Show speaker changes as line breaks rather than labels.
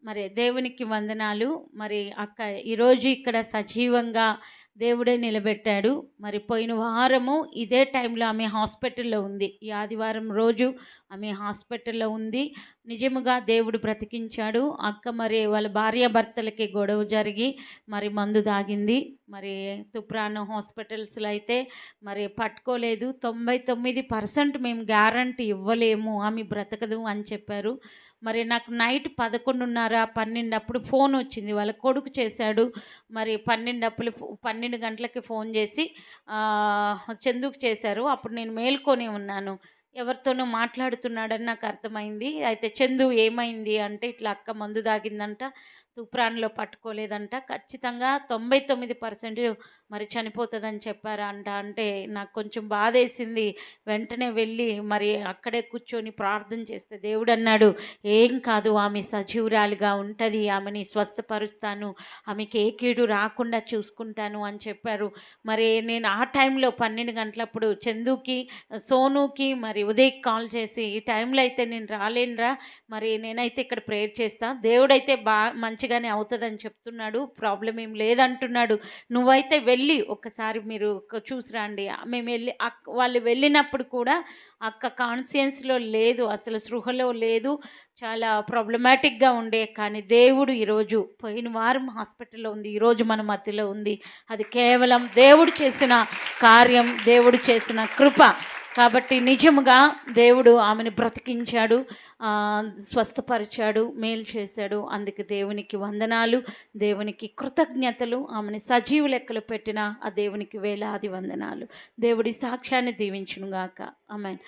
మరి దేవునికి వందనాలు. మరి అక్క ఈరోజు ఇక్కడ సజీవంగా దేవుడే నిలబెట్టాడు. మరి పోయిన వారము ఇదే టైంలో ఆమె హాస్పిటల్‌లో ఉంది. ఈ ఆదివారం రోజు ఆమె హాస్పిటల్‌లో ఉంది. నిజముగా దేవుడు బ్రతికించాడు. అక్క మరి వాళ్ళ భార్యాభర్తలకి గొడవ జరిగి మరి మందు తాగింది. మరి తుప్రాన్ హాస్పిటల్స్‌లో అయితే మరి పట్టుకోలేదు. 99% మేము గ్యారంటీ ఇవ్వలేము, ఆమె బ్రతకదు అని చెప్పారు. మరి నాకు నైట్ 11:30, 12 అప్పుడు ఫోన్ వచ్చింది. వాళ్ళ కొడుకు చేశాడు. మరి 12 గంటలకి ఫోన్ చేసి చందుకు చేశారు. అప్పుడు నేను మేల్కొని ఉన్నాను. ఎవరితోనో మాట్లాడుతున్నాడని నాకు అర్థమైంది. అయితే చందు ఏమైంది అంటే, ఇట్లా అక్క మందు తాగిందంట, తూప్రాన్‌లో పట్టుకోలేదంట, ఖచ్చితంగా 99% మరి చనిపోతుందని చెప్పారంట. అంటే నాకు కొంచెం బాధేసింది. వెంటనే వెళ్ళి మరి అక్కడే కూర్చొని ప్రార్థన చేస్తే దేవుడు అన్నాడు, ఏం కాదు, ఆమె సజీవురాలిగా ఉంటుంది, ఆమెని స్వస్థపరుస్తాను, ఆమెకి ఏ కీడు రాకుండా చూసుకుంటాను అని చెప్పారు. మరి నేను ఆ టైంలో 12 గంటలప్పుడు చందుకి, సోనుకి మరి ఉదయ్కి కాల్ చేసి, ఈ టైంలో అయితే నేను రాలేనురా, మరి నేనైతే ఇక్కడ ప్రేయర్ చేస్తా, దేవుడైతే మంచిగానే అవుతుందని చెప్తున్నాడు, ప్రాబ్లం ఏం లేదంటున్నాడు, నువ్వైతే వెళ్ళి ఒక్కసారి మీరు చూసి రండి. మేము వెళ్ళి వాళ్ళు వెళ్ళినప్పుడు కూడా అక్క కాన్షియన్స్లో లేదు, అసలు స్పృహలో లేదు, చాలా ప్రాబ్లమాటిక్గా ఉండే. కానీ దేవుడు ఈరోజు, పోయిన వారం హాస్పిటల్లో ఉంది, ఈరోజు మన మధ్యలో ఉంది. అది కేవలం దేవుడు చేసిన కార్యం, దేవుడు చేసిన కృప. కాబట్టి నిజముగా దేవుడు ఆమెను బ్రతికించాడు, స్వస్థపరిచాడు, మేలు చేశాడు. అందుకు దేవునికి వందనాలు, దేవునికి కృతజ్ఞతలు. ఆమెను సజీవ లెక్కలు పెట్టిన ఆ దేవునికి వేలాది వందనాలు. దేవుడి సాక్ష్యాన్ని దీవించునుగాక. ఆమేన్.